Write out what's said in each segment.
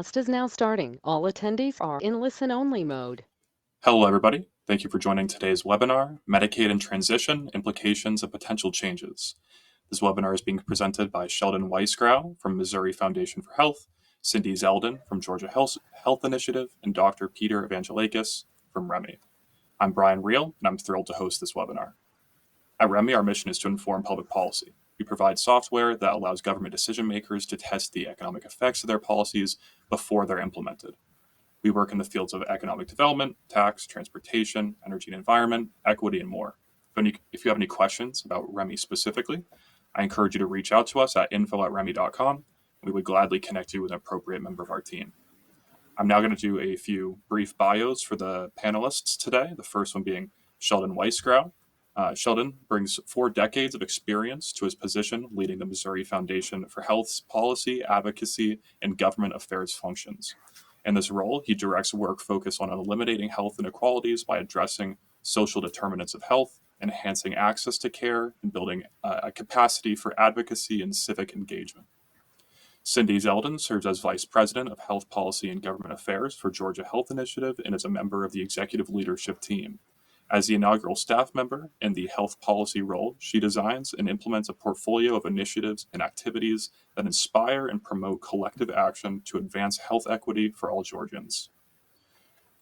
Is now starting. All attendees are in listen-only mode. Hello, everybody. Thank you for joining today's webinar, Medicaid and Transition, Implications and Potential Changes. This webinar is being presented by Sheldon Weisgrau from Missouri Foundation for Health, Cindy Zeldin from Georgia Health Initiative, and Dr. Peter Evangelakis from REMI. I'm Brian Reel, and I'm thrilled to host this webinar. At REMI, our mission is to inform public policy. We provide software that allows government decision makers to test the economic effects of their policies before they're implemented. We work in the fields of economic development, tax, transportation, energy and environment, equity, and more. If you have any questions about REMI specifically, I encourage you to reach out to us at info@remi.com. We would gladly connect you with an appropriate member of our team. I'm now going to do a few brief bios for the panelists today, the first one being Sheldon Weisgrau. Sheldon brings 4 decades of experience to his position leading the Missouri Foundation for Health's policy, advocacy, and government affairs functions. In this role, he directs work focused on eliminating health inequalities by addressing social determinants of health, enhancing access to care, and building a capacity for advocacy and civic engagement. Cindy Zeldin serves as Vice President of Health Policy and Government Affairs for Georgia Health Initiative and is a member of the executive leadership team. As the inaugural staff member in the health policy role, she designs and implements a portfolio of initiatives and activities that inspire and promote collective action to advance health equity for all Georgians.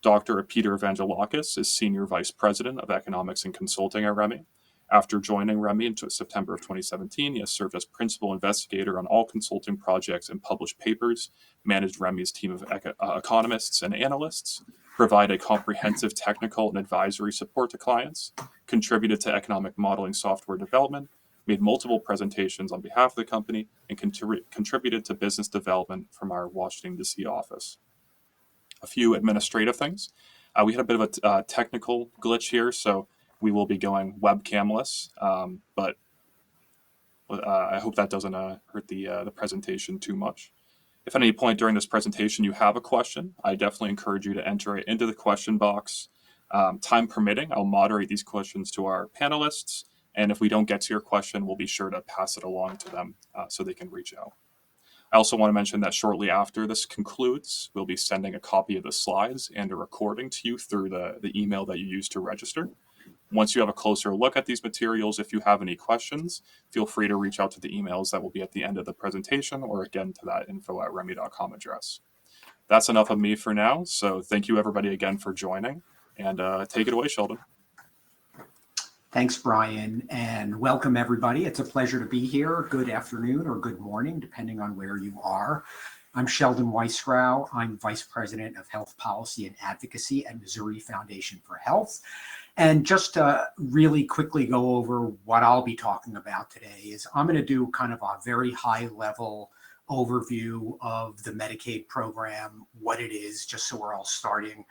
Dr. Peter Evangelakis is Senior Vice President of Economics and Consulting at REMI. After joining REMI in September of 2017, he has served as principal investigator on all consulting projects and published papers, managed REMI's team of economists and analysts, provided comprehensive technical and advisory support to clients, contributed to economic modeling software development, made multiple presentations on behalf of the company, and contributed to business development from our Washington, D.C. office. A few administrative things. We had a bit of a technical glitch here, so we will be going webcamless, but I hope that doesn't hurt the presentation too much. If at any point during this presentation you have a question, I definitely encourage you to enter it into the question box. Time permitting, I'll moderate these questions to our panelists, and if we don't get to your question, we'll be sure to pass it along to them so they can reach out. I also want to mention that shortly after this concludes, we'll be sending a copy of the slides and a recording to you through the email that you used to register. Once you have a closer look at these materials, if you have any questions, feel free to reach out to the emails that will be at the end of the presentation or again to that info@remi.com address. That's enough of me for now. So thank you everybody again for joining, and take it away, Sheldon. Thanks, Brian, and welcome everybody. It's a pleasure to be here. Good afternoon or good morning, depending on where you are. I'm Sheldon Weisgrau. I'm Vice President of Health Policy and Advocacy at Missouri Foundation for Health. And just to really quickly go over what I'll be talking about today is I'm going to do kind of a very high level overview of the Medicaid program, what it is, just so we're all starting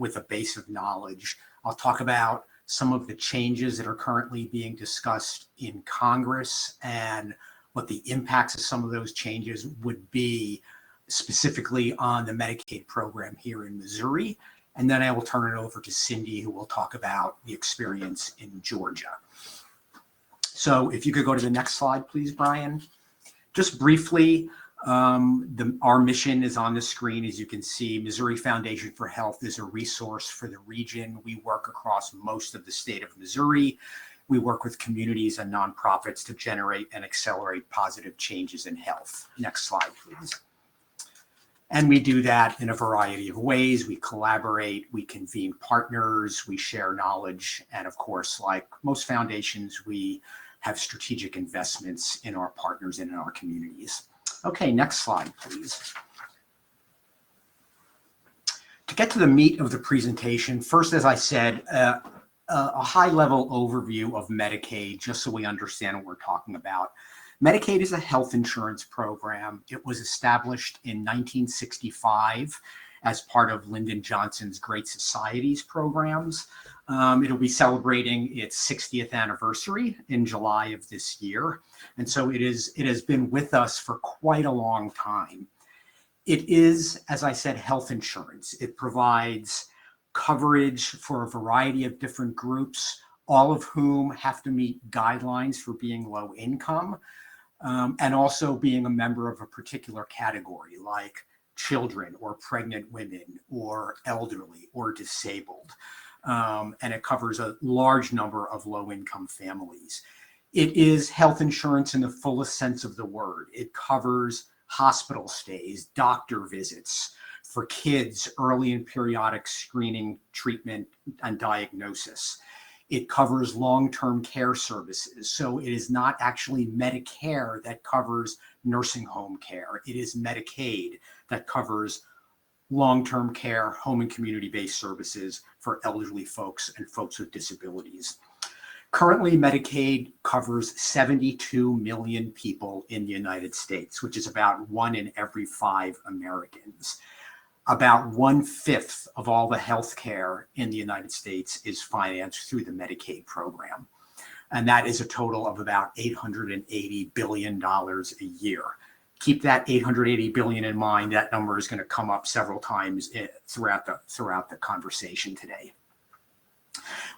with a base of knowledge. I'll talk about some of the changes that are currently being discussed in Congress and what the impacts of some of those changes would be specifically on the Medicaid program here in Missouri. And then I will turn it over to Cindy, who will talk about the experience in Georgia. So if you could go to the next slide, please, Brian. Just briefly, our mission is on the screen. As you can see, Missouri Foundation for Health is a resource for the region. We work across most of the state of Missouri. We work with communities and nonprofits to generate and accelerate positive changes in health. Next slide, please. And we do that in a variety of ways. We collaborate, we convene partners, we share knowledge, and of course, like most foundations, we have strategic investments in our partners and in our communities. Okay, next slide, please. To get to the meat of the presentation, first, as I said, a high-level overview of Medicaid, just so we understand what we're talking about. Medicaid is a health insurance program. It was established in 1965 as part of Lyndon Johnson's Great Societies programs. It'll be celebrating its 60th anniversary in July of this year. And so it has been with us for quite a long time. It is, as I said, health insurance. It provides coverage for a variety of different groups, all of whom have to meet guidelines for being low income. And also being a member of a particular category like children or pregnant women or elderly or disabled. And it covers a large number of low-income families. It is health insurance in the fullest sense of the word. It covers hospital stays, doctor visits for kids, early and periodic screening, treatment, and diagnosis. It covers long-term care services. So it is not actually Medicare that covers nursing home care. It is Medicaid that covers long-term care, home and community-based services for elderly folks and folks with disabilities. Currently, Medicaid covers 72 million people in the United States, which is about 1 in every 5 Americans. About 1/5 of all the health care in the United States is financed through the Medicaid program. And that is a total of about $880 billion a year. Keep that $880 billion in mind. That number is going to come up several times throughout the conversation today.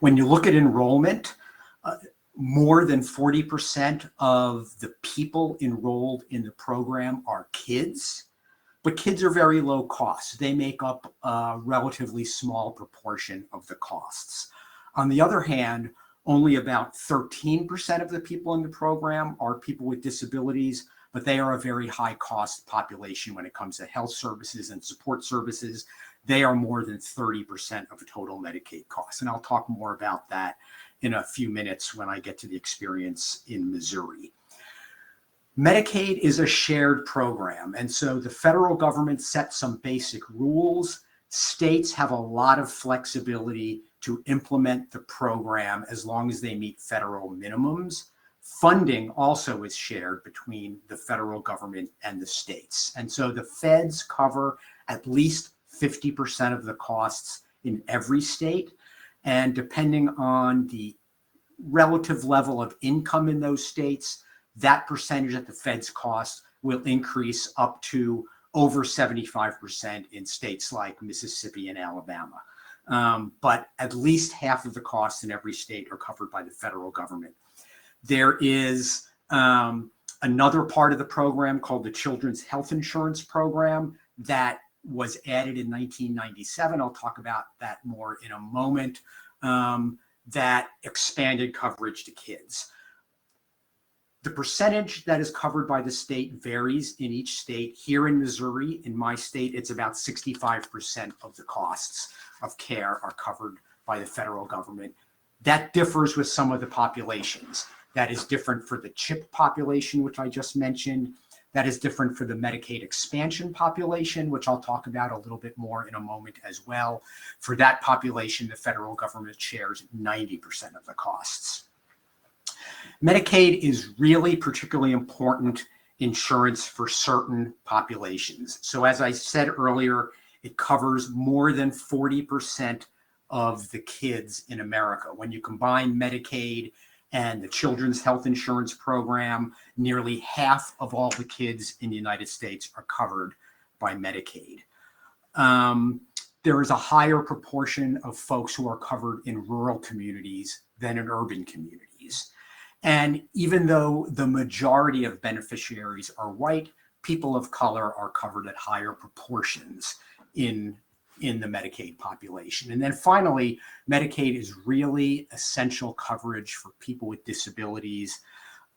When you look at enrollment, more than 40% of the people enrolled in the program are kids. But kids are very low cost. They make up a relatively small proportion of the costs. On the other hand, only about 13% of the people in the program are people with disabilities, but they are a very high cost population when it comes to health services and support services. They are more than 30% of total Medicaid costs. And I'll talk more about that in a few minutes when I get to the experience in Missouri. Medicaid is a shared program, and so the federal government sets some basic rules. States have a lot of flexibility to implement the program as long as they meet federal minimums. Funding also is shared between the federal government and the states. And so the feds cover at least 50% of the costs in every state. And depending on the relative level of income in those states, that percentage that the feds cost will increase up to over 75% in states like Mississippi and Alabama. But at least half of the costs in every state are covered by the federal government. There is another part of the program called the Children's Health Insurance Program that was added in 1997. I'll talk about that more in a moment. That expanded coverage to kids. The percentage that is covered by the state varies in each state. Here in Missouri, in my state, it's about 65% of the costs of care are covered by the federal government. That differs with some of the populations. That is different for the CHIP population, which I just mentioned. That is different for the Medicaid expansion population, which I'll talk about a little bit more in a moment as well. For that population, the federal government shares 90% of the costs. Medicaid is really particularly important insurance for certain populations. So as I said earlier, it covers more than 40% of the kids in America. When you combine Medicaid and the Children's Health Insurance Program, nearly half of all the kids in the United States are covered by Medicaid. There is a higher proportion of folks who are covered in rural communities than in urban communities. And even though the majority of beneficiaries are white, people of color are covered at higher proportions in the Medicaid population. And then finally, Medicaid is really essential coverage for people with disabilities.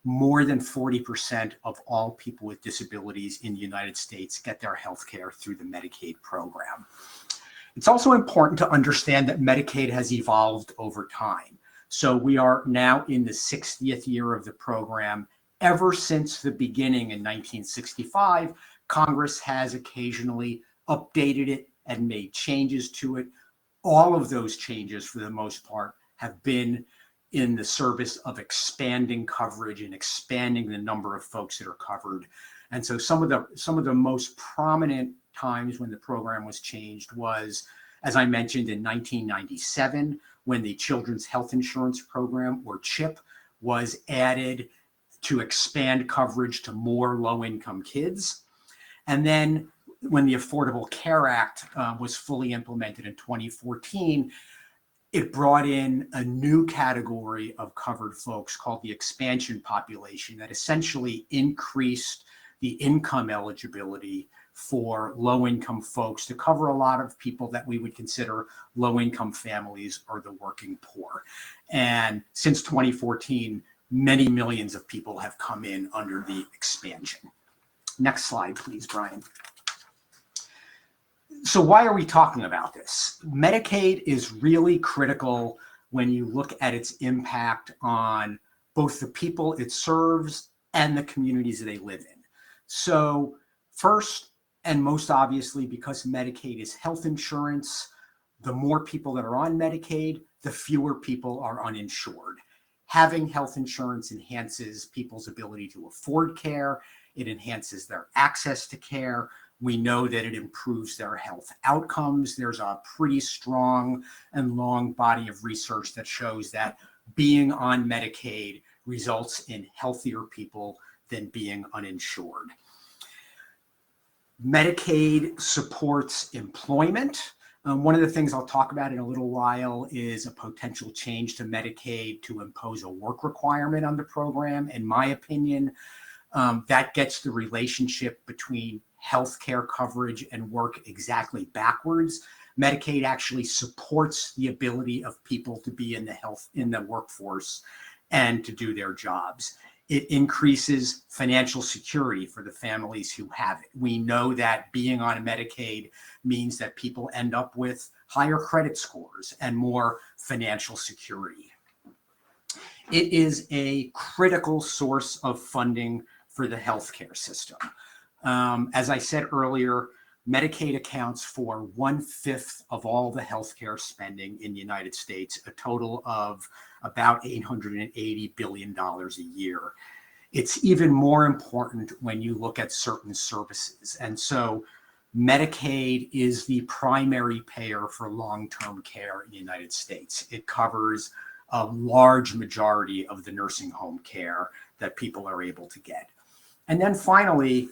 More than 40% of all people with disabilities in the United States get their health care through the Medicaid program. It's also important to understand that Medicaid has evolved over time. So we are now in the 60th year of the program. Ever since the beginning in 1965, Congress has occasionally updated it and made changes to it. All of those changes, for the most part, have been in the service of expanding coverage and expanding the number of folks that are covered. And so some of the most prominent times when the program was changed was, as I mentioned, in 1997, when the Children's Health Insurance Program, or CHIP, was added to expand coverage to more low-income kids. And then when the Affordable Care Act was fully implemented in 2014, it brought in a new category of covered folks called the expansion population that essentially increased the income eligibility for low-income folks to cover a lot of people that we would consider low-income families or the working poor. And since 2014, many millions of people have come in under the expansion. Next slide, please, Brian. So why are we talking about this? Medicaid is really critical when you look at its impact on both the people it serves and the communities they live in. So first and most obviously, because Medicaid is health insurance, the more people that are on Medicaid, the fewer people are uninsured. Having health insurance enhances people's ability to afford care. It enhances their access to care. We know that it improves their health outcomes. There's a pretty strong and long body of research that shows that being on Medicaid results in healthier people than being uninsured. Medicaid supports employment. One of the things I'll talk about in a little while is a potential change to Medicaid to impose a work requirement on the program. In my opinion, that gets the relationship between healthcare coverage and work exactly backwards. Medicaid actually supports the ability of people to be in the workforce and to do their jobs. It increases financial security for the families who have it. We know that being on a Medicaid means that people end up with higher credit scores and more financial security. It is a critical source of funding for the healthcare system. As I said earlier, Medicaid accounts for 1/5 of all the healthcare spending in the United States, a total of about $880 billion a year. It's even more important when you look at certain services. And so Medicaid is the primary payer for long-term care in the United States. It covers a large majority of the nursing home care that people are able to get. And then finally,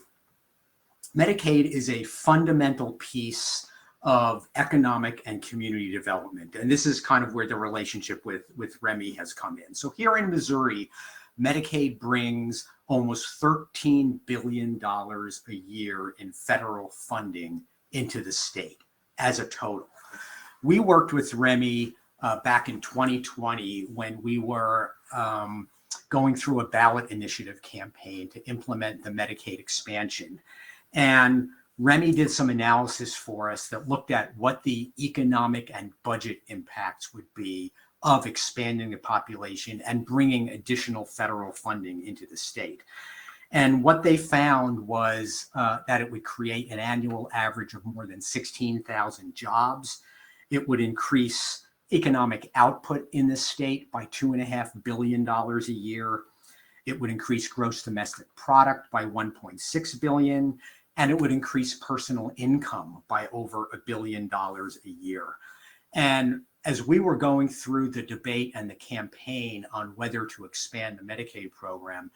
Medicaid is a fundamental piece of economic and community development. And this is kind of where the relationship with REMI has come in. So here in Missouri, Medicaid brings almost $13 billion a year in federal funding into the state as a total. We worked with REMI back in 2020 when we were going through a ballot initiative campaign to implement the Medicaid expansion. And REMI did some analysis for us that looked at what the economic and budget impacts would be of expanding the population and bringing additional federal funding into the state. And what they found was that it would create an annual average of more than 16,000 jobs. It would increase economic output in the state by $2.5 billion a year. It would increase gross domestic product by $1.6 billion. And it would increase personal income by over $1 billion a year. And as we were going through the debate and the campaign on whether to expand the Medicaid program,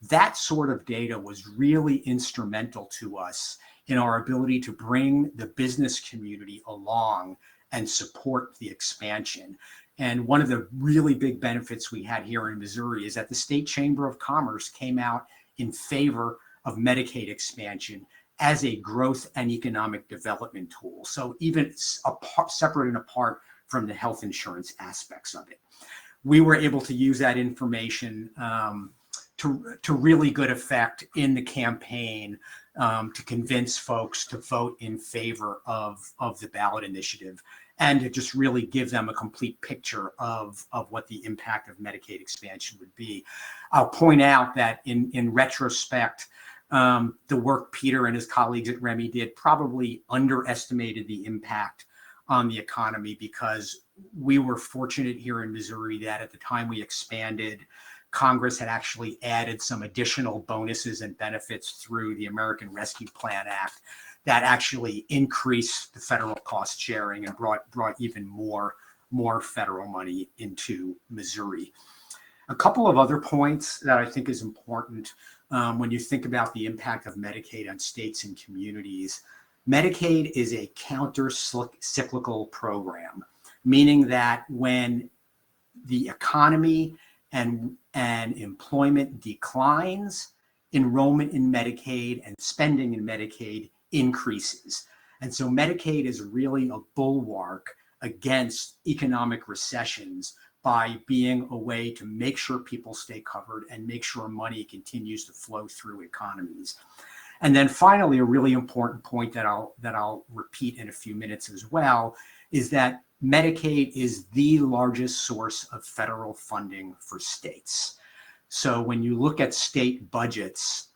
that sort of data was really instrumental to us in our ability to bring the business community along and support the expansion. And one of the really big benefits we had here in Missouri is that the State Chamber of Commerce came out in favor of Medicaid expansion as a growth and economic development tool. So even separate and apart from the health insurance aspects of it, we were able to use that information to really good effect in the campaign to convince folks to vote in favor of the ballot initiative and to just really give them a complete picture of what the impact of Medicaid expansion would be. I'll point out that in retrospect, the work Peter and his colleagues at REMI did probably underestimated the impact on the economy, because we were fortunate here in Missouri that at the time we expanded, Congress had actually added some additional bonuses and benefits through the American Rescue Plan Act that actually increased the federal cost sharing and brought even more federal money into Missouri. A couple of other points that I think is important when you think about the impact of Medicaid on states and communities. Medicaid is a counter-cyclical program, meaning that when the economy and employment declines, enrollment in Medicaid and spending in Medicaid increases. And so Medicaid is really a bulwark against economic recessions by being a way to make sure people stay covered and make sure money continues to flow through economies. And then finally, a really important point that I'll repeat in a few minutes as well is that Medicaid is the largest source of federal funding for states. So when you look at state budgets,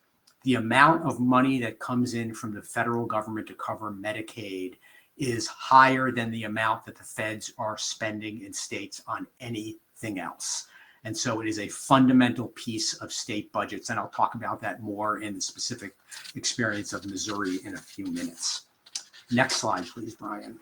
the amount of money that comes in from the federal government to cover Medicaid is higher than the amount that the feds are spending in states on anything else. And so it is a fundamental piece of state budgets. And I'll talk about that more in the specific experience of Missouri in a few minutes. Next slide, please, Brian.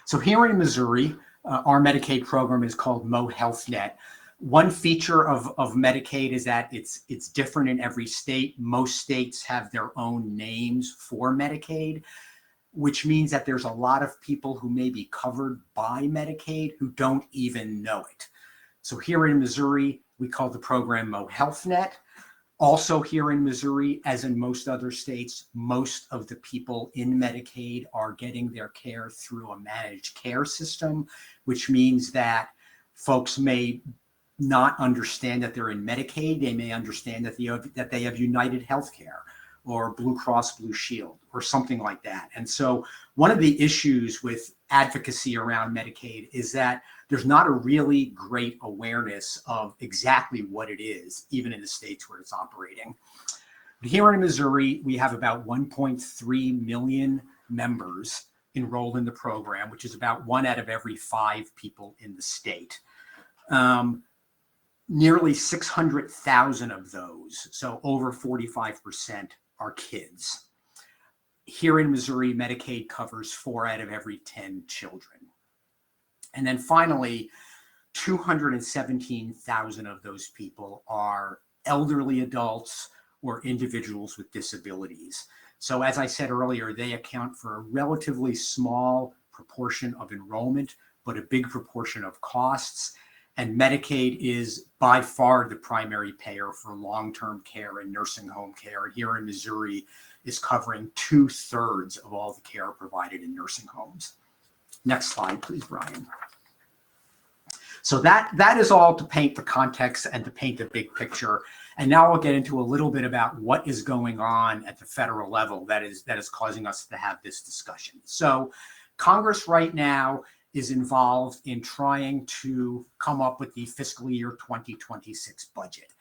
So here in Missouri, our Medicaid program is called Mo Health Net. One feature of Medicaid is that it's different in every state. Most states have their own names for Medicaid, which means that there's a lot of people who may be covered by Medicaid who don't even know it. So here in Missouri, we call the program Mo Health Net. Also here in Missouri, as in most other states, most of the people in Medicaid are getting their care through a managed care system, which means that folks may not understand that they're in Medicaid. They may understand that they have United Healthcare or Blue Cross Blue Shield or something like that. And so one of the issues with advocacy around Medicaid is that there's not a really great awareness of exactly what it is, even in the states where it's operating. But here in Missouri, we have about 1.3 million members enrolled in the program, which is about 1 out of every 5 people in the state. Nearly 600,000 of those, so over 45%, are kids. Here in Missouri, Medicaid covers 4 out of every 10 children. And then finally, 217,000 of those people are elderly adults or individuals with disabilities. So as I said earlier, they account for a relatively small proportion of enrollment, but a big proportion of costs. And Medicaid is by far the primary payer for long-term care and nursing home care. And here in Missouri is covering 2/3 of all the care provided in nursing homes. Next slide, please, Brian. So that is all to paint the context and to paint the big picture. And now we'll get into a little bit about what is going on at the federal level that is causing us to have this discussion. So Congress right now is involved in trying to come up with the fiscal year 2026 budget.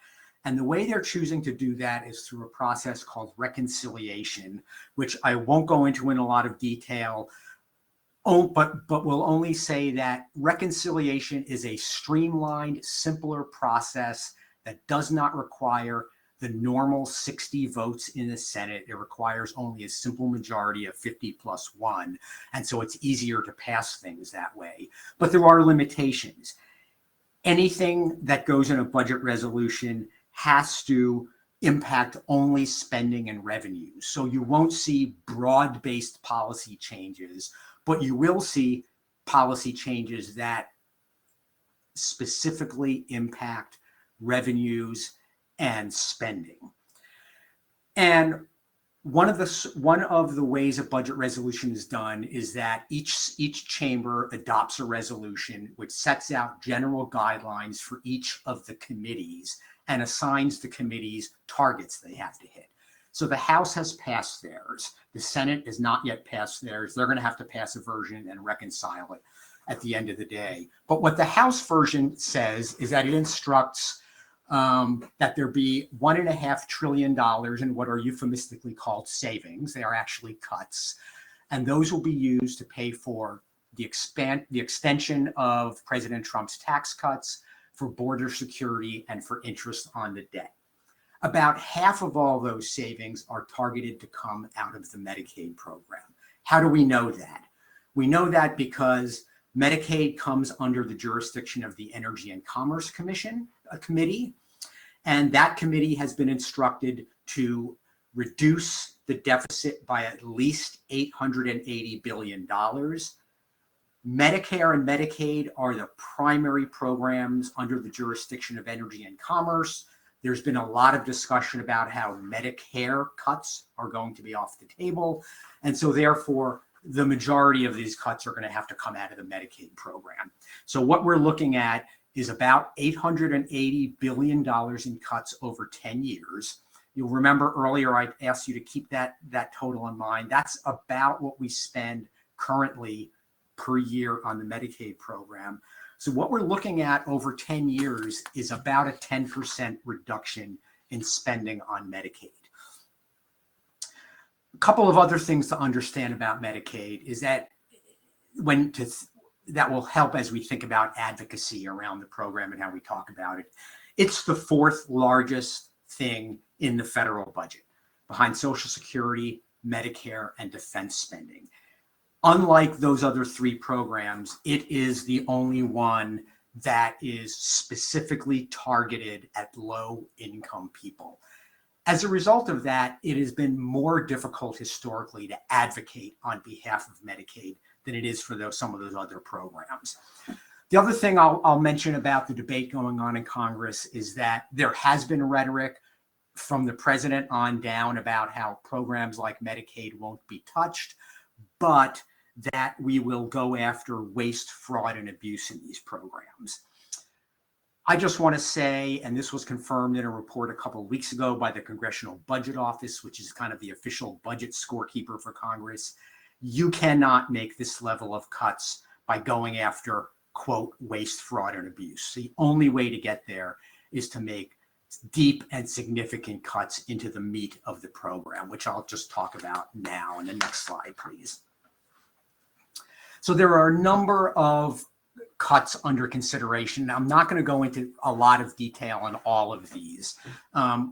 And the way they're choosing to do that is through a process called reconciliation, which I won't go into in a lot of detail, but will only say that reconciliation is a streamlined, simpler process that does not require the normal 60 votes in the Senate. It requires only a simple majority of 50+1. And so it's easier to pass things that way. But there are limitations. Anything that goes in a budget resolution has to impact only spending and revenue. So you won't see broad-based policy changes, but you will see policy changes that specifically impact revenues and spending. And one of the ways a budget resolution is done is that each chamber adopts a resolution which sets out general guidelines for each of the committees and assigns the committees targets they have to hit. So the House has passed theirs. The Senate has not yet passed theirs. They're going to have to pass a version and reconcile it at the end of the day. But what the House version says is that it instructs that there be $1.5 trillion in what are euphemistically called savings. They are actually cuts. And those will be used to pay for the extension of President Trump's tax cuts, for border security, and for interest on the debt. About half of all those savings are targeted to come out of the Medicaid program. How do we know that? We know that because Medicaid comes under the jurisdiction of the Energy and Commerce Committee, and that committee has been instructed to reduce the deficit by at least $880 billion. Medicare and Medicaid are the primary programs under the jurisdiction of Energy and Commerce. There's been a lot of discussion about how Medicare cuts are going to be off the table. And so therefore, the majority of these cuts are going to have to come out of the Medicaid program. So what we're looking at is about $880 billion in cuts over 10 years. You'll remember earlier I asked you to keep that total in mind. That's about what we spend currently per year on the Medicaid program. So what we're looking at over 10 years is about a 10% reduction in spending on Medicaid. A couple of other things to understand about Medicaid is that that will help as we think about advocacy around the program and how we talk about it. It's the fourth largest thing in the federal budget, behind Social Security, Medicare, and defense spending. Unlike those other three programs, it is the only one that is specifically targeted at low-income people. As a result of that, it has been more difficult historically to advocate on behalf of Medicaid than it is for some of those other programs. The other thing I'll mention about the debate going on in Congress is that there has been rhetoric from the president on down about how programs like Medicaid won't be touched, but that we will go after waste, fraud, and abuse in these programs. I just want to say, and this was confirmed in a report a couple of weeks ago by the Congressional Budget Office, which is kind of the official budget scorekeeper for Congress, you cannot make this level of cuts by going after, quote, waste, fraud, and abuse. The only way to get there is to make deep and significant cuts into the meat of the program, which I'll just talk about now. In the next slide, please. So there are a number of cuts under consideration. I'm not going to go into a lot of detail on all of these.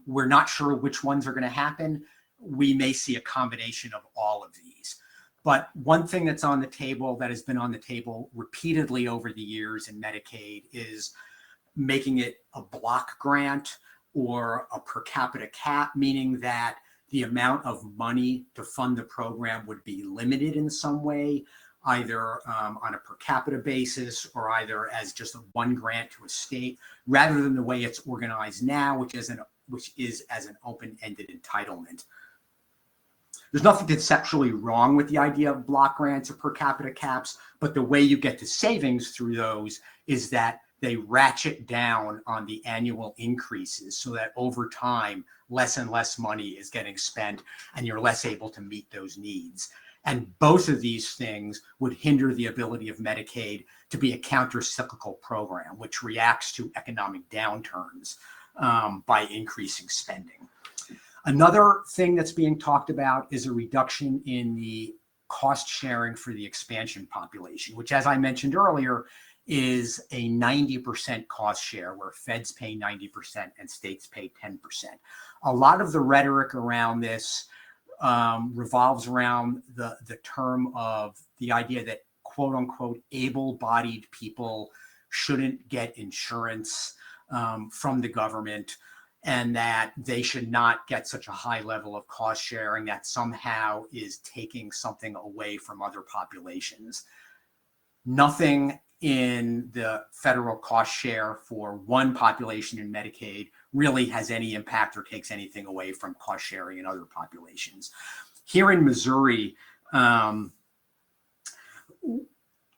We're not sure which ones are going to happen. We may see a combination of all of these. But one thing that's on the table, that has been on the table repeatedly over the years in Medicaid, is making it a block grant or a per capita cap, meaning that the amount of money to fund the program would be limited in some way, either on a per capita basis or either as just one grant to a state, rather than the way it's organized now, which is as an open-ended entitlement. There's nothing conceptually wrong with the idea of block grants or per capita caps, but the way you get to savings through those is that they ratchet down on the annual increases so that over time, less and less money is getting spent and you're less able to meet those needs. And both of these things would hinder the ability of Medicaid to be a counter-cyclical program, which reacts to economic downturns by increasing spending. Another thing that's being talked about is a reduction in the cost sharing for the expansion population, which, as I mentioned earlier, is a 90% cost share where feds pay 90% and states pay 10%. A lot of the rhetoric around this revolves around the term of the idea that, quote unquote, able-bodied people shouldn't get insurance from the government, and that they should not get such a high level of cost sharing that somehow is taking something away from other populations. Nothing in the federal cost share for one population in Medicaid really has any impact or takes anything away from cost sharing in other populations. Here in Missouri,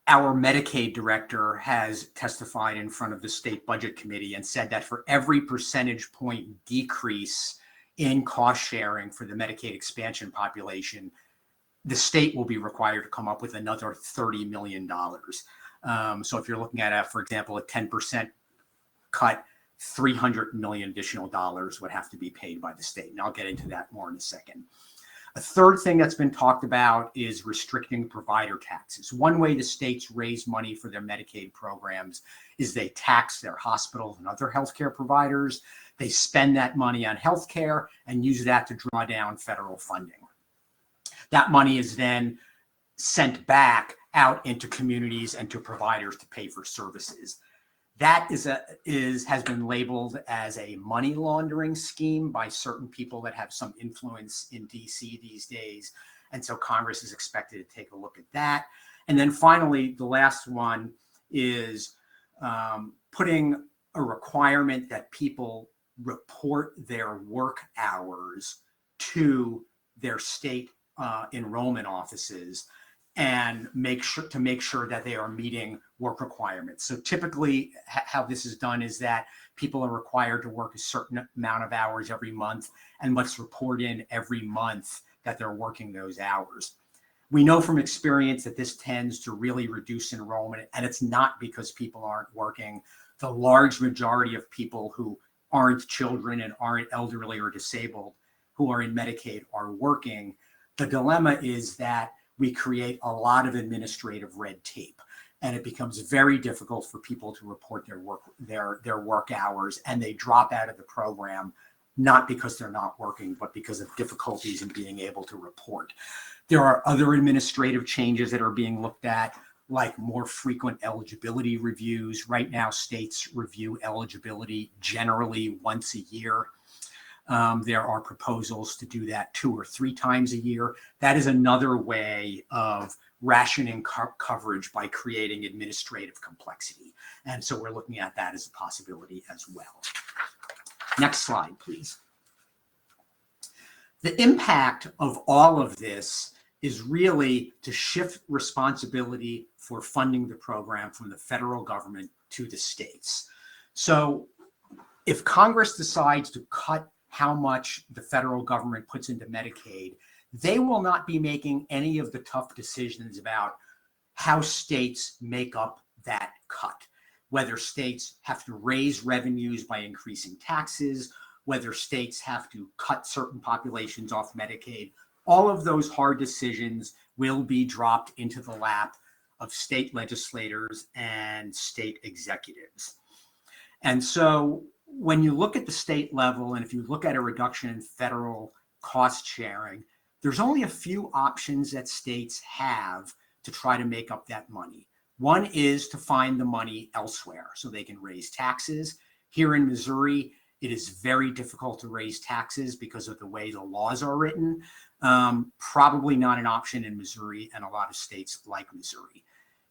our Medicaid director has testified in front of the state budget committee and said that for every percentage point decrease in cost sharing for the Medicaid expansion population, the state will be required to come up with another $30 million. So if you're looking at, for example, a 10% cut, $300 million additional dollars would have to be paid by the state. And I'll get into that more in a second. A third thing that's been talked about is restricting provider taxes. One way the states raise money for their Medicaid programs is they tax their hospitals and other healthcare providers. They spend that money on healthcare and use that to draw down federal funding. That money is then sent back out into communities and to providers to pay for services. That has been labeled as a money laundering scheme by certain people that have some influence in DC these days. And so Congress is expected to take a look at that. And then finally, the last one is putting a requirement that people report their work hours to their state enrollment offices and make sure that they are meeting work requirements. So typically how this is done is that people are required to work a certain amount of hours every month and must report in every month that they're working those hours. We know from experience that this tends to really reduce enrollment, and it's not because people aren't working. The large majority of people who aren't children and aren't elderly or disabled who are in Medicaid are working. The dilemma is that we create a lot of administrative red tape, and it becomes very difficult for people to report their work hours, and they drop out of the program, not because they're not working, but because of difficulties in being able to report. There are other administrative changes that are being looked at, like more frequent eligibility reviews. Right now, states review eligibility generally once a year. There are proposals to do that 2 or 3 times a year. That is another way of rationing coverage by creating administrative complexity. And so we're looking at that as a possibility as well. Next slide, please. The impact of all of this is really to shift responsibility for funding the program from the federal government to the states. So if Congress decides to cut how much the federal government puts into Medicaid, they will not be making any of the tough decisions about how states make up that cut, whether states have to raise revenues by increasing taxes, whether states have to cut certain populations off Medicaid. All of those hard decisions will be dropped into the lap of state legislators and state executives. And so when you look at the state level, and if you look at a reduction in federal cost sharing, there's only a few options that states have to try to make up that money. One is to find the money elsewhere so they can raise taxes. Here in Missouri, it is very difficult to raise taxes because of the way the laws are written. Probably not an option in Missouri and a lot of states like Missouri,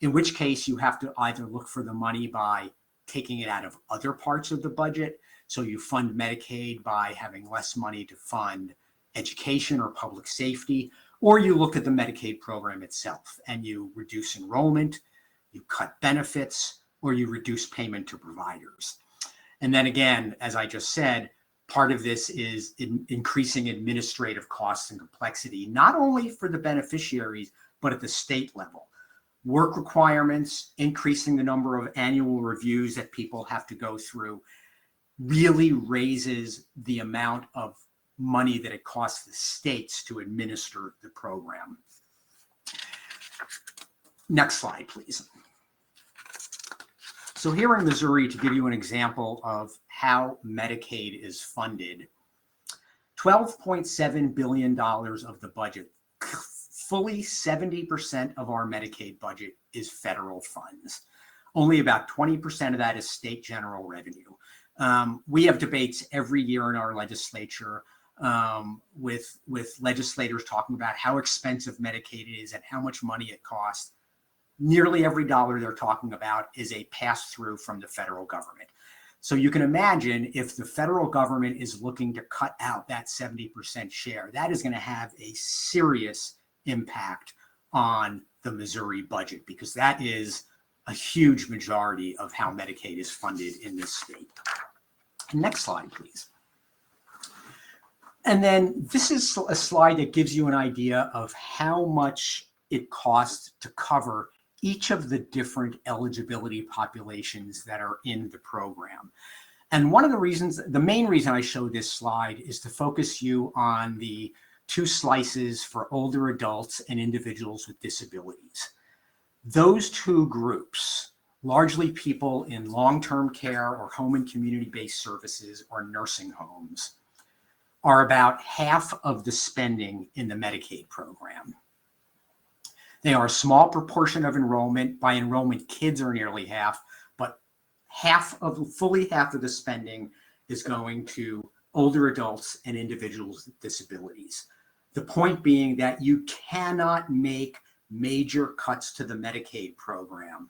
in which case you have to either look for the money by taking it out of other parts of the budget. So you fund Medicaid by having less money to fund education or public safety, or you look at the Medicaid program itself and you reduce enrollment, you cut benefits, or you reduce payment to providers. And then again, as I just said, part of this is increasing administrative costs and complexity, not only for the beneficiaries, but at the state level. Work requirements, increasing the number of annual reviews that people have to go through really raises the amount of money that it costs the states to administer the program. Next slide, please. So here in Missouri, to give you an example of how Medicaid is funded, $12.7 billion of the budget, fully 70% of our Medicaid budget is federal funds. Only about 20% of that is state general revenue. We have debates every year in our legislature with legislators talking about how expensive Medicaid is and how much money it costs. Nearly every dollar they're talking about is a pass-through from the federal government. So you can imagine if the federal government is looking to cut out that 70% share, that is going to have a serious impact on the Missouri budget, because that is a huge majority of how Medicaid is funded in this state. Next slide, please. And then this is a slide that gives you an idea of how much it costs to cover each of the different eligibility populations that are in the program. And one of the reasons, the main reason I show this slide is to focus you on the 2 slices for older adults and individuals with disabilities. Those 2 groups, largely people in long-term care or home and community-based services or nursing homes, are about half of the spending in the Medicaid program. They are a small proportion of enrollment. By enrollment, kids are nearly half, but fully half of the spending is going to older adults and individuals with disabilities. The point being that you cannot make major cuts to the Medicaid program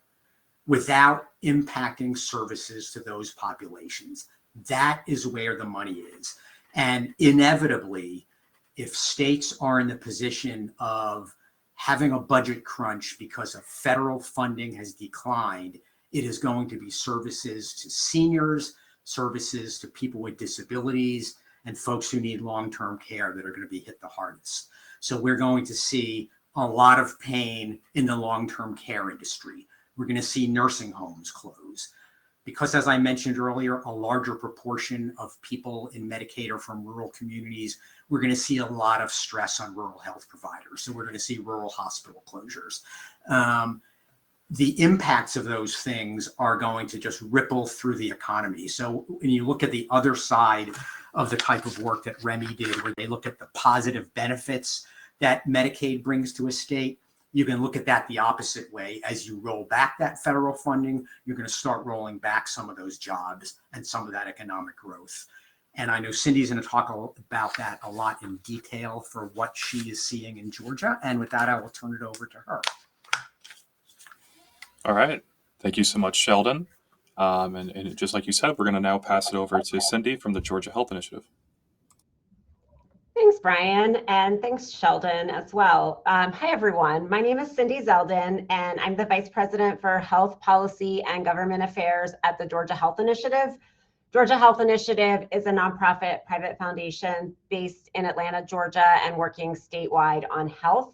without impacting services to those populations. That is where the money is. And inevitably, if states are in the position of having a budget crunch because of federal funding has declined, it is going to be services to seniors, services to people with disabilities, and folks who need long-term care that are going to be hit the hardest. So we're going to see a lot of pain in the long-term care industry. We're going to see nursing homes close. Because, as I mentioned earlier, a larger proportion of people in Medicaid are from rural communities, we're going to see a lot of stress on rural health providers. So we're going to see rural hospital closures. The impacts of those things are going to just ripple through the economy. So when you look at the other side of the type of work that REMI did, where they look at the positive benefits that Medicaid brings to a state, you can look at that the opposite way. As you roll back that federal funding, you're going to start rolling back some of those jobs and some of that economic growth. And I know Cindy's going to talk about that a lot in detail for what she is seeing in Georgia. And with that, I will turn it over to her. All right. Thank you so much, Sheldon. And just like you said, we're going to now pass it over to Cindy from the Georgia Health Initiative. Thanks, Brian, and thanks, Sheldon, as well. Hi, everyone. My name is Cindy Zeldin, and I'm the Vice President for Health Policy and Government Affairs at the Georgia Health Initiative. Georgia Health Initiative is a nonprofit private foundation based in Atlanta, Georgia, and working statewide on health.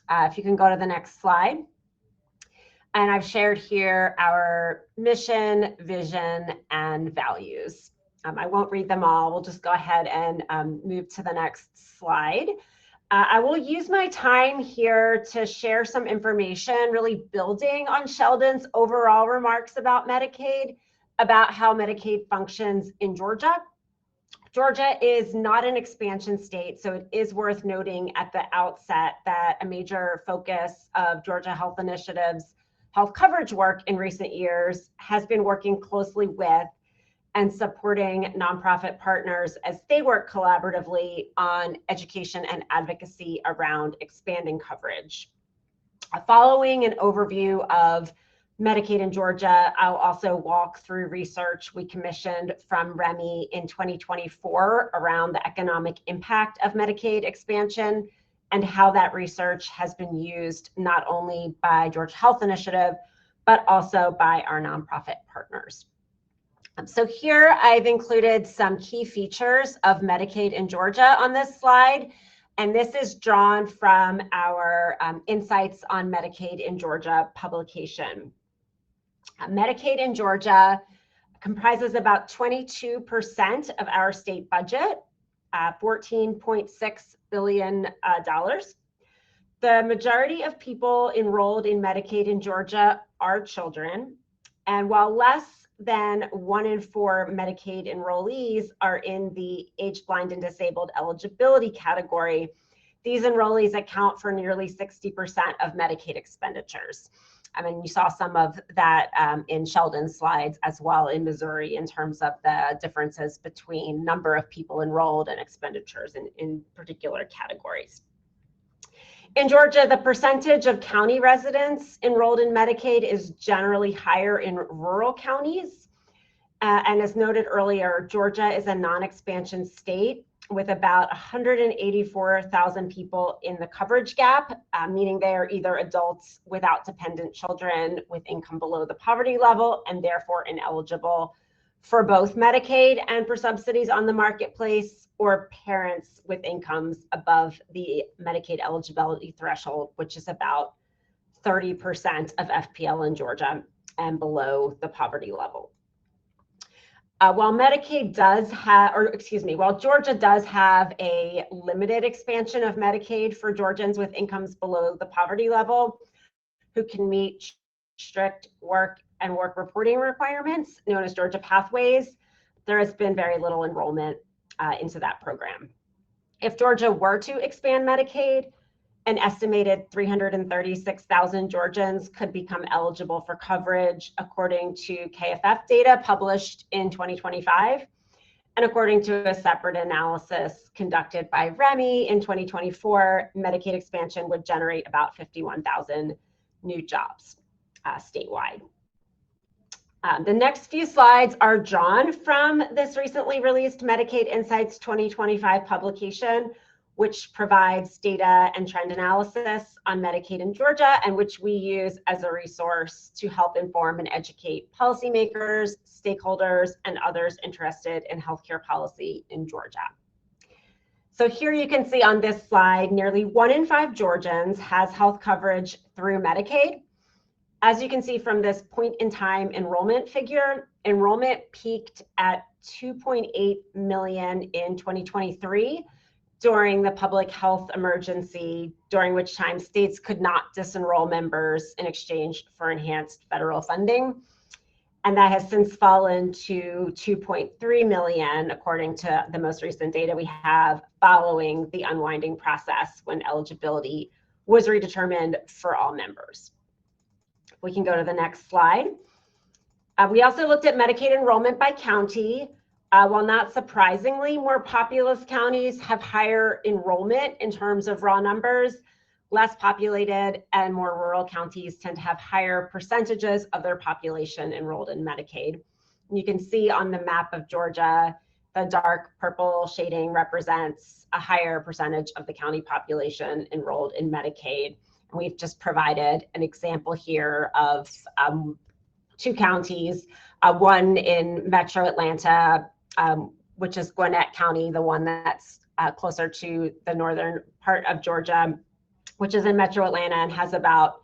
If you can go to the next slide. And I've shared here our mission, vision, and values. I won't read them all. We'll just go ahead and move to the next slide. I will use my time here to share some information, really building on Sheldon's overall remarks about Medicaid, about how Medicaid functions in Georgia. Georgia is not an expansion state, so it is worth noting at the outset that a major focus of Georgia Health Initiative's health coverage work in recent years has been working closely with and supporting nonprofit partners as they work collaboratively on education and advocacy around expanding coverage. Following an overview of Medicaid in Georgia, I'll also walk through research we commissioned from REMI in 2024 around the economic impact of Medicaid expansion and how that research has been used not only by Georgia Health Initiative, but also by our nonprofit partners. So here I've included some key features of Medicaid in Georgia on this slide, and this is drawn from our Insights on Medicaid in Georgia publication. Medicaid in Georgia comprises about 22% of our state budget, $14.6 billion. The majority of people enrolled in Medicaid in Georgia are children, and while less than 1 in 4 Medicaid enrollees are in the age, blind, and disabled eligibility category, these enrollees account for nearly 60% of Medicaid expenditures. I mean, you saw some of that in Sheldon's slides as well in Missouri in terms of the differences between number of people enrolled and expenditures in particular categories. In Georgia, the percentage of county residents enrolled in Medicaid is generally higher in rural counties. And as noted earlier, Georgia is a non-expansion state with about 184,000 people in the coverage gap, meaning they are either adults without dependent children with income below the poverty level and therefore ineligible for both Medicaid and for subsidies on the marketplace, or parents with incomes above the Medicaid eligibility threshold, which is about 30% of FPL in Georgia and below the poverty level. While Medicaid does have, while Georgia does have a limited expansion of Medicaid for Georgians with incomes below the poverty level who can meet strict work reporting requirements known as Georgia Pathways, there has been very little enrollment into that program. If Georgia were to expand Medicaid, an estimated 336,000 Georgians could become eligible for coverage according to KFF data published in 2025. And according to a separate analysis conducted by REMI in 2024, Medicaid expansion would generate about 51,000 new jobs statewide. The next few slides are drawn from this recently released Medicaid Insights 2025 publication, which provides data and trend analysis on Medicaid in Georgia, and which we use as a resource to help inform and educate policymakers, stakeholders, and others interested in healthcare policy in Georgia. So here you can see on this slide, nearly 1 in 5 Georgians has health coverage through Medicaid. As you can see from this point in time enrollment figure, enrollment peaked at 2.8 million in 2023 during the public health emergency, during which time states could not disenroll members in exchange for enhanced federal funding. And that has since fallen to 2.3 million, according to the most recent data we have, following the unwinding process when eligibility was redetermined for all members. We can go to the next slide. We also looked at Medicaid enrollment by county. While not surprisingly, more populous counties have higher enrollment in terms of raw numbers. Less populated and more rural counties tend to have higher percentages of their population enrolled in Medicaid. And you can see on the map of Georgia, the dark purple shading represents a higher percentage of the county population enrolled in Medicaid. And we've just provided an example here of 2 counties, one in Metro Atlanta, which is Gwinnett County, the one that's closer to the northern part of Georgia, which is in Metro Atlanta and has about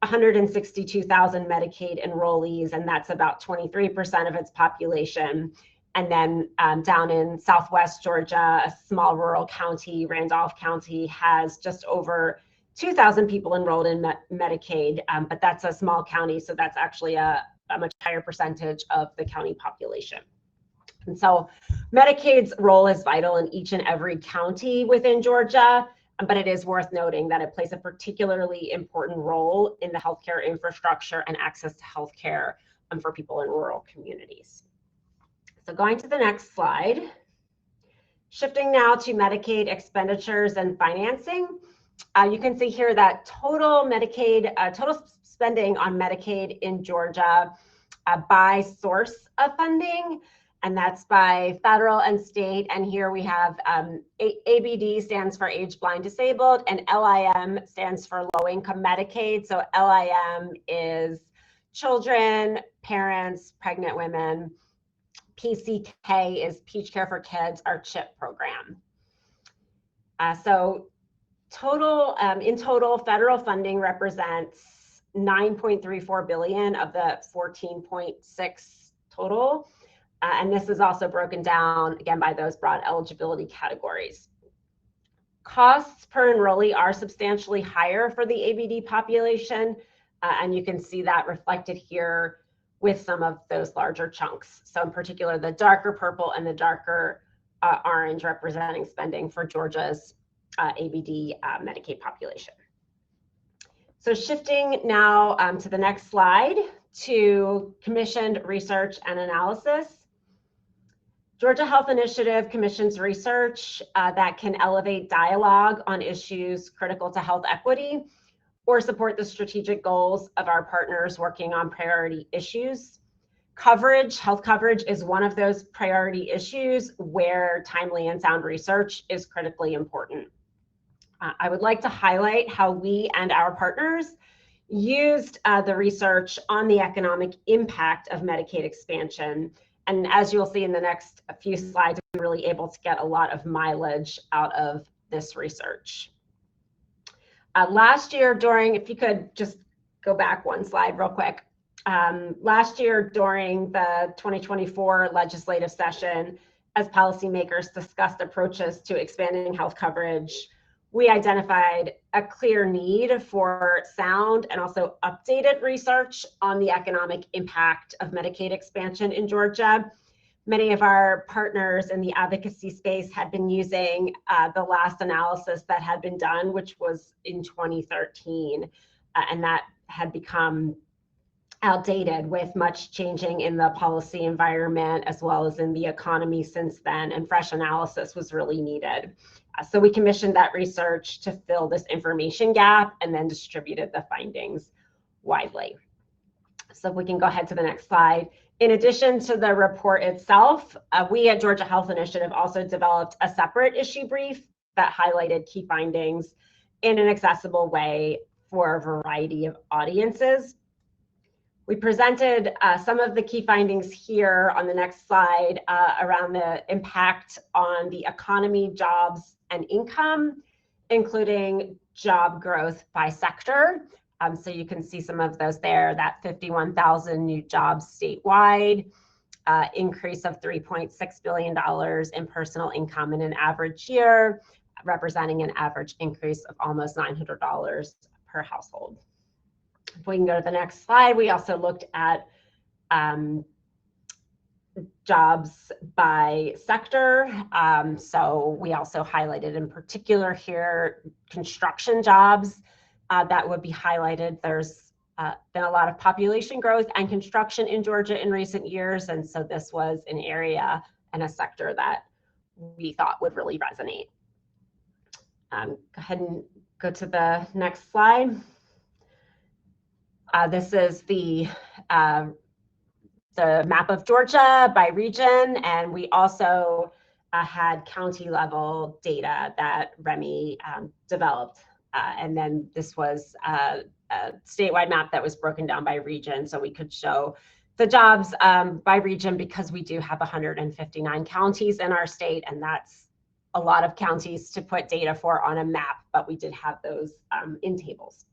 162,000 Medicaid enrollees, and that's about 23% of its population. And then down in Southwest Georgia, a small rural county, Randolph County, has just over 2,000 people enrolled in Medicaid, but that's a small county, so that's actually a much higher percentage of the county population. And so Medicaid's role is vital in each and every county within Georgia, but it is worth noting that it plays a particularly important role in the healthcare infrastructure and access to healthcare for people in rural communities. So going to the next slide, shifting now to Medicaid expenditures and financing. You can see here that total spending on Medicaid in Georgia by source of funding, and that's by federal and state. And here we have ABD stands for age blind disabled, and LIM stands for low income Medicaid. So LIM is children, parents, pregnant women. PCK is Peach Care for Kids, our CHIP program. So in total, federal funding represents 9.34 billion of the 14.6 total. And this is also broken down, again, by those broad eligibility categories. Costs per enrollee are substantially higher for the ABD population, and you can see that reflected here with some of those larger chunks. So in particular, the darker purple and the darker orange representing spending for Georgia's ABD Medicaid population. So shifting now to the next slide to commissioned research and analysis. Georgia Health Initiative commissions research that can elevate dialogue on issues critical to health equity or support the strategic goals of our partners working on priority issues. Health coverage is one of those priority issues where timely and sound research is critically important. I would like to highlight how we and our partners used the research on the economic impact of Medicaid expansion. And as you'll see in the next few slides, we're really able to get a lot of mileage out of this research. Last year if you could just go back one slide real quick. Last year during the 2024 legislative session, as policymakers discussed approaches to expanding health coverage, we identified a clear need for sound and also updated research on the economic impact of Medicaid expansion in Georgia. Many of our partners in the advocacy space had been using the last analysis that had been done, which was in 2013, and that had become outdated with much changing in the policy environment as well as in the economy since then, and fresh analysis was really needed. So we commissioned that research to fill this information gap and then distributed the findings widely. So if we can go ahead to the next slide. In addition to the report itself, we at Georgia Health Initiative also developed a separate issue brief that highlighted key findings in an accessible way for a variety of audiences. We presented some of the key findings here on the next slide around the impact on the economy, jobs, and income, including job growth by sector. So you can see some of those there, that 51,000 new jobs statewide, increase of $3.6 billion in personal income in an average year, representing an average increase of almost $900 per household. If we can go to the next slide, we also looked at jobs by sector. So we also highlighted in particular here construction jobs that would be highlighted. There's been a lot of population growth and construction in Georgia in recent years, and so this was an area and a sector that we thought would really resonate. Go ahead and go to the next slide. This is the map of Georgia by region, and we also had county level data that REMI developed. And then this was a statewide map that was broken down by region, so we could show the jobs by region, because we do have 159 counties in our state, and that's a lot of counties to put data for on a map, but we did have those in tables.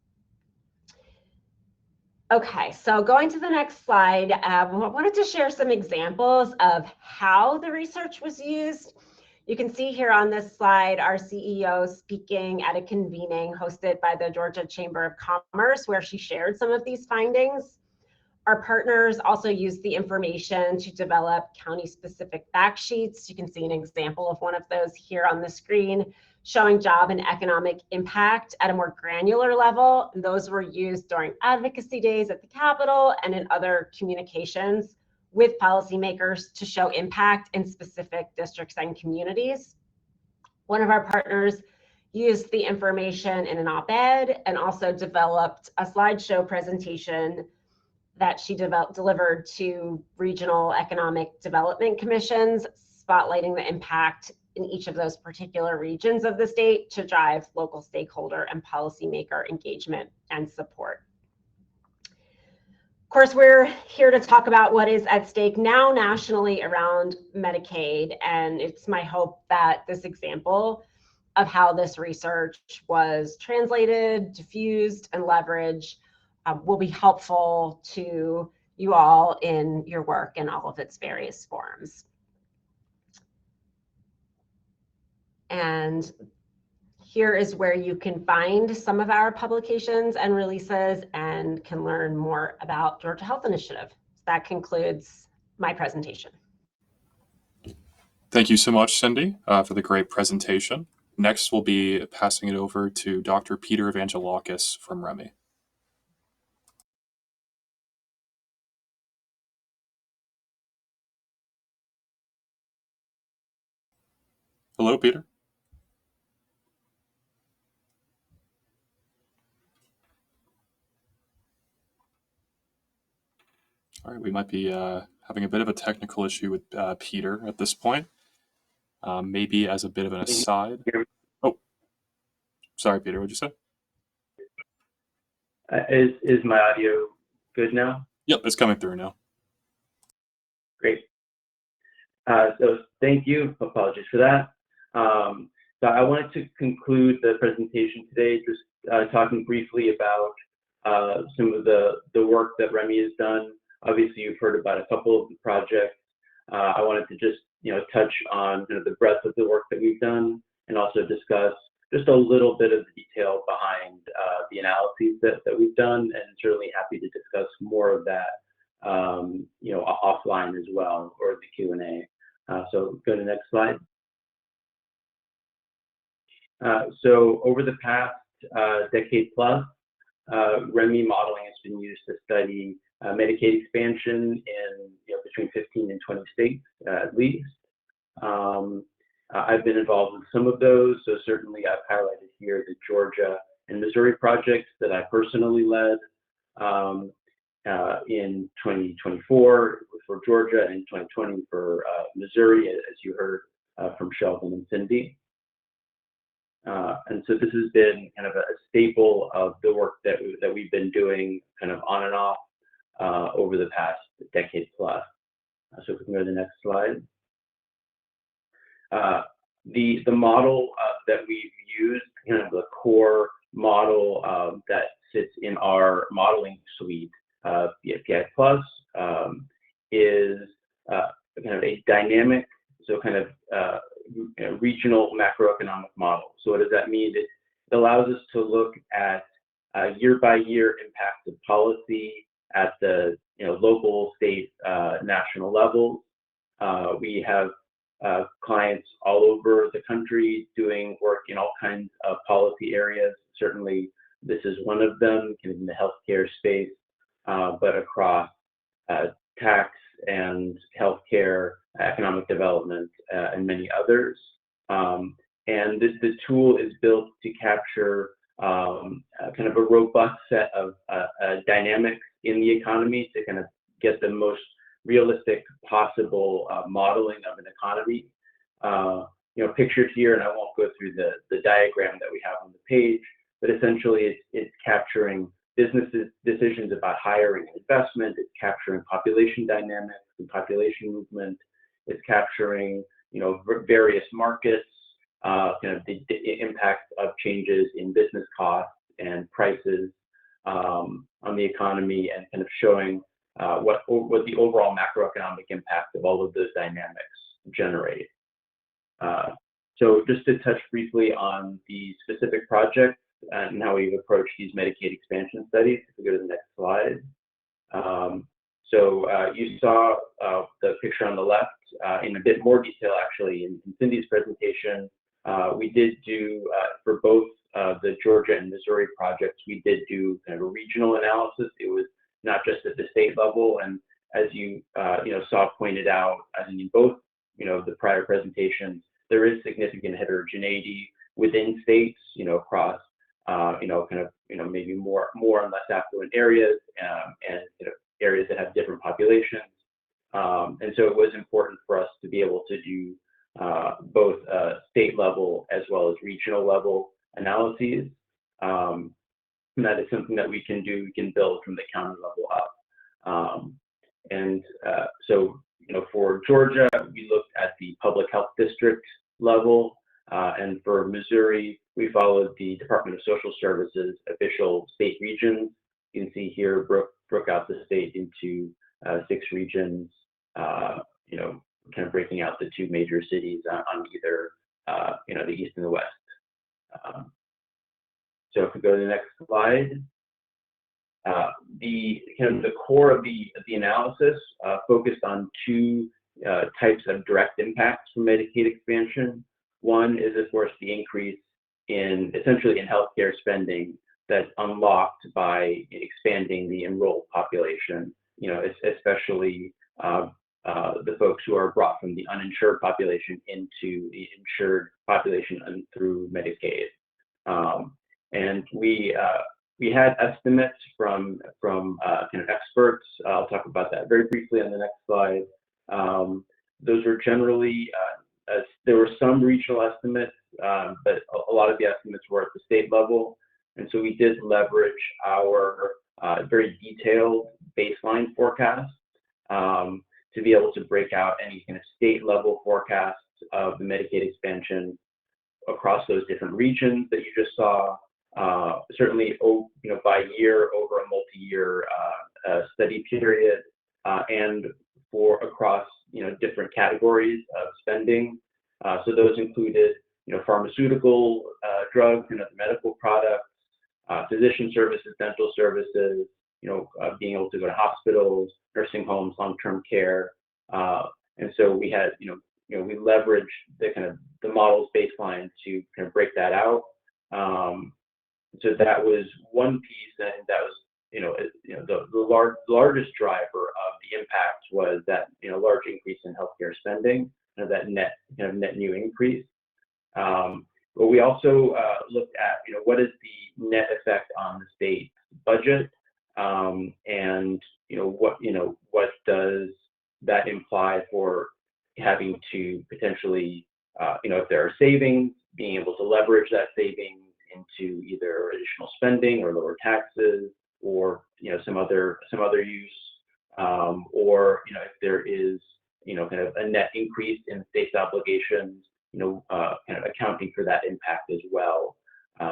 Okay, so going to the next slide, I wanted to share some examples of how the research was used. You can see here on this slide our CEO speaking at a convening hosted by the Georgia Chamber of Commerce, where she shared some of these findings. Our partners also used the information to develop county-specific fact sheets. You can see an example of one of those here on the screen, showing job and economic impact at a more granular level. And those were used during advocacy days at the Capitol and in other communications with policymakers to show impact in specific districts and communities. One of our partners used the information in an op-ed and also developed a slideshow presentation that she delivered to regional economic development commissions, spotlighting the impact in each of those particular regions of the state to drive local stakeholder and policymaker engagement and support. Of course, we're here to talk about what is at stake now nationally around Medicaid, and it's my hope that this example of how this research was translated, diffused, and leveraged will be helpful to you all in your work in all of its various forms. And here is where you can find some of our publications and releases and can learn more about Georgia Health Initiative. That concludes my presentation. Thank you so much, Cindy, for the great presentation. Next, we'll be passing it over to Dr. Peter Evangelakis from REMI. Hello, Peter. All right, we might be having a bit of a technical issue with Peter at this point. Maybe as a bit of an aside. Oh, sorry, Peter, what'd you say? Is my audio good now? Yep, it's coming through now. Great. So thank you. Apologies for that. So I wanted to conclude the presentation today just talking briefly about some of the work that REMI has done. Obviously, you've heard about a couple of the projects. I wanted to just touch on the breadth of the work that we've done, and also discuss just a little bit of the detail behind the analyses that we've done, and certainly happy to discuss more of that offline as well, or the Q&A. So go to the next slide. So over the past decade plus, REMI modeling has been used to study Medicaid expansion in between 15 and 20 states at least. I've been involved with some of those, so certainly I've highlighted here the Georgia and Missouri projects that I personally led. in 2024 for Georgia, and in 2020 for Missouri, as you heard from Sheldon and Cindy. And so this has been kind of a staple of the work that we've been doing kind of on and off over the past decade plus. So if we can go to the next slide. The model that we've used, kind of the core model that sits in our modeling suite, PI Plus, is kind of a dynamic, so kind of regional macroeconomic model. So what does that mean? It allows us to look at year-by-year impact of policy at the local, state, national levels. We have clients all over the country doing work in all kinds of policy areas. Certainly, this is one of them, kind of in the healthcare space, but across tax and healthcare, economic development, and many others. And the tool is built to capture kind of a robust set of dynamics in the economy to kind of get the most realistic possible modeling of an economy. Pictured here, and I won't go through the diagram that we have on the page, but essentially it's capturing businesses' decisions about hiring and investment. It's capturing population dynamics and population movement. It's capturing various markets, kind of the impact of changes in business costs and prices on the economy, and kind of showing what the overall macroeconomic impact of all of those dynamics generate. So just to touch briefly on the specific projects and how we've approached these Medicaid expansion studies. If we go to the next slide. So you saw the picture on the left in a bit more detail, actually, in Cindy's presentation. We did do, for both the Georgia and Missouri projects, we did do kind of a regional analysis. It was not just at the state level, and as you saw pointed out, I mean, in both the prior presentations, there is significant heterogeneity within states, across kind of maybe more and less affluent areas, and areas that have different populations. And so it was important for us to be able to do both state level as well as regional level analyses. And that is something that we can do. We can build from the county level up. So for Georgia, we looked at the public health district level, and for Missouri, we followed the Department of Social Services official state regions. You can see here broke out the state into 6 regions, kind of breaking out the 2 major cities on either the east and the west. So if we go to the next slide, the core of the analysis focused on 2 types of direct impacts from Medicaid expansion. One is, of course, the increase in healthcare spending that's unlocked by expanding the enrolled population, especially the folks who are brought from the uninsured population into the insured population through Medicaid. And we had estimates from kind of experts. I'll talk about that very briefly on the next slide. Those were generally, there were some regional estimates, but a lot of the estimates were at the state level. And so we did leverage our very detailed baseline forecast to be able to break out any kind of state level forecasts of the Medicaid expansion across those different regions that you just saw. Certainly, by year over a multi-year study period, and across different categories of spending. So those included pharmaceutical drugs and other medical products, physician services, dental services, being able to go to hospitals, nursing homes, long-term care, and so we had we leveraged the model's baseline to kind of break that out. So that was one piece, and that was the largest driver of the impact was that large increase in healthcare spending, that net new increase. But we also looked at what is the net effect on the state budget And what does that imply for having to potentially, if there are savings, being able to leverage that savings into either additional spending or lower taxes, or some other use, or if there is kind of a net increase in state's obligations, kind of accounting for that impact as well,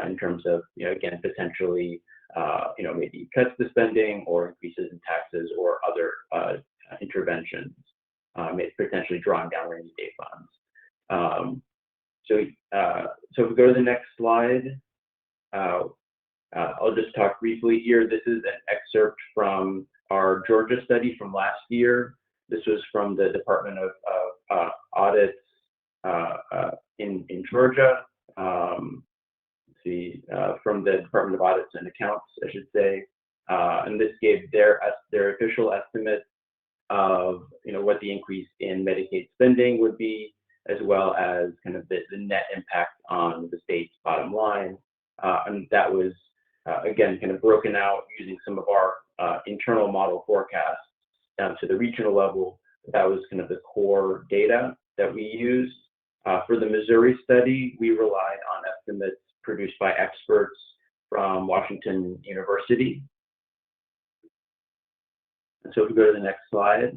in terms of again potentially maybe cuts to spending or increases in taxes or other interventions, potentially drawing down rainy day funds. So if we go to the next slide, I'll just talk briefly here. This is an excerpt from our Georgia study from last year. This was from the Department of Audits in Georgia. From the Department of Audits and Accounts, I should say. And this gave their official estimate of what the increase in Medicaid spending would be, as well as kind of the net impact on the state's bottom line. And that was again kind of broken out using some of our internal model forecasts down to the regional level. That was kind of the core data that we used. For the Missouri study, we relied on estimates produced by experts from Washington University. And so if we go to the next slide,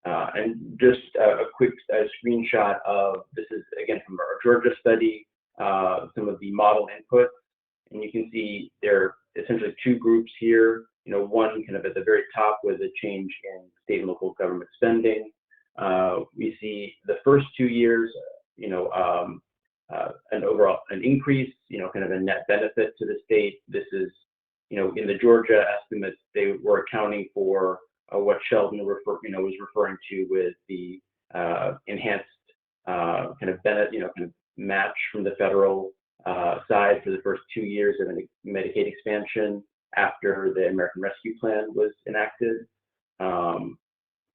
and just a quick screenshot of, this is again from our Georgia study, some of the model inputs, and you can see there are essentially two groups here. One kind of at the very top with a change in state and local government spending. We see the first 2 years, an increase, kind of a net benefit to the state. This is, in the Georgia estimates, they were accounting for what Sheldon was referring to with the enhanced kind of benefit, kind of match from the federal side for the first 2 years of Medicaid expansion after the American Rescue Plan was enacted.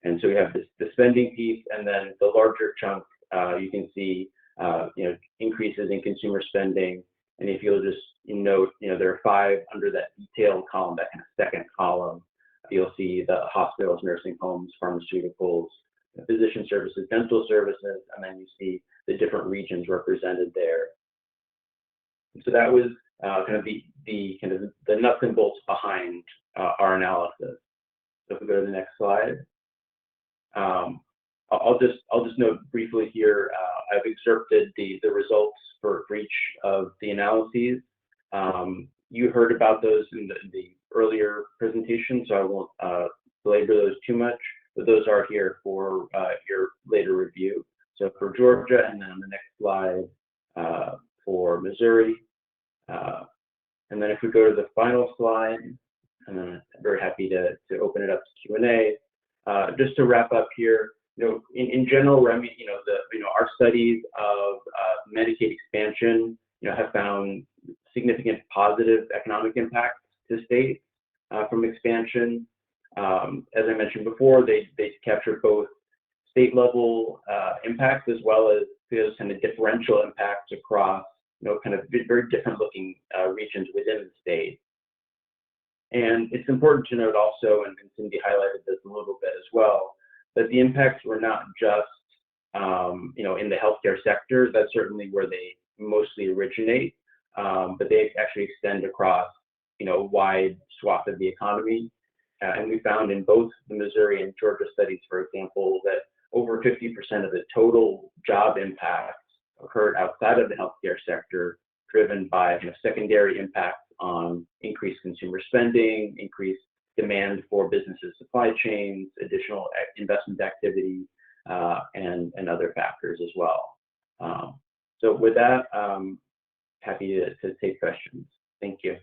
And so we have the spending piece, and then the larger chunk, you can see increases in consumer spending. And if you'll just note, there are 5 under that detailed column, that kind of second column. You'll see the hospitals, nursing homes, pharmaceuticals, physician services, dental services, and then you see the different regions represented there. So that was kind of the nuts and bolts behind our analysis. So if we go to the next slide. I'll just note briefly here, I've excerpted the results for each of the analyses. You heard about those in the earlier presentation, so I won't belabor those too much, but those are here for your later review. So for Georgia, and then on the next slide for Missouri. And then if we go to the final slide, and then I'm very happy to open it up to Q&A. Just to wrap up here, in general, REMI, our studies of Medicaid expansion, have found significant positive economic impacts to states from expansion. As I mentioned before, they capture both state level impacts as well as those kind of differential impacts across, kind of very different looking regions within the state. And it's important to note also, and Cindy highlighted this a little bit as well, that the impacts were not just, in the healthcare sector. That's certainly where they mostly originate, but they actually extend across, a wide swath of the economy. And we found in both the Missouri and Georgia studies, for example, that over 50% of the total job impacts occurred outside of the healthcare sector, driven by secondary impacts on increased consumer spending, increased demand for businesses' supply chains, additional investment activity, and other factors as well. So with that, happy to take questions. Thank you.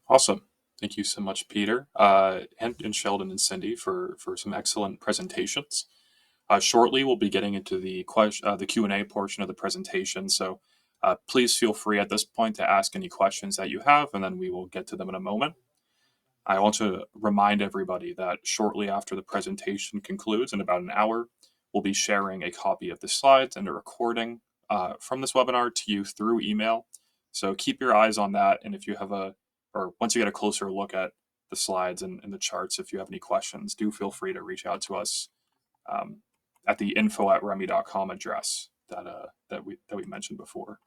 Awesome. Thank you so much, Peter, and Sheldon and Cindy for some excellent presentations. Shortly, we'll be getting into the Q&A portion of the presentation. So please feel free at this point to ask any questions that you have, and then we will get to them in a moment. I want to remind everybody that shortly after the presentation concludes, in about an hour, we'll be sharing a copy of the slides and a recording from this webinar to you through email. So keep your eyes on that. And if you have once you get a closer look at the slides and the charts, if you have any questions, do feel free to reach out to us at the info@remi.com address that we mentioned before.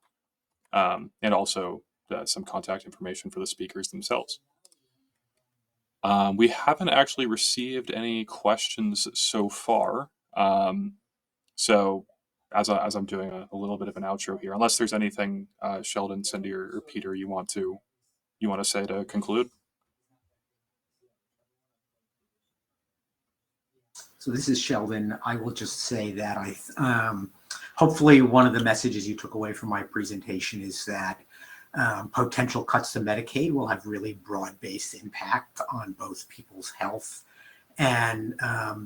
And also some contact information for the speakers themselves. We haven't actually received any questions so far. So as I'm doing a little bit of an outro here, unless there's anything, Sheldon, Cindy, or Peter, you want to say to conclude? So this is Sheldon. I will just say that hopefully one of the messages you took away from my presentation is that potential cuts to Medicaid will have really broad-based impact on both people's health and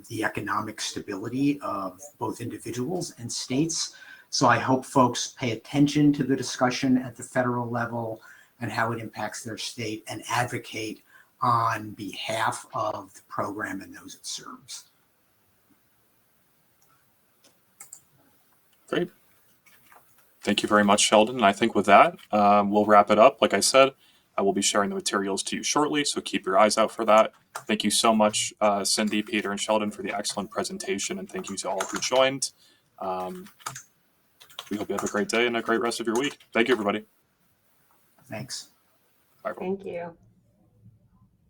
the economic stability of both individuals and states. So I hope folks pay attention to the discussion at the federal level and how it impacts their state and advocate on behalf of the program and those it serves. Great. Thank you very much, Sheldon. And I think with that, we'll wrap it up. Like I said, I will be sharing the materials to you shortly, so keep your eyes out for that. Thank you so much, Cindy, Peter, and Sheldon, for the excellent presentation, and thank you to all who joined. We hope you have a great day and a great rest of your week. Thank you, everybody. Thanks. Bye, everyone. Thank you.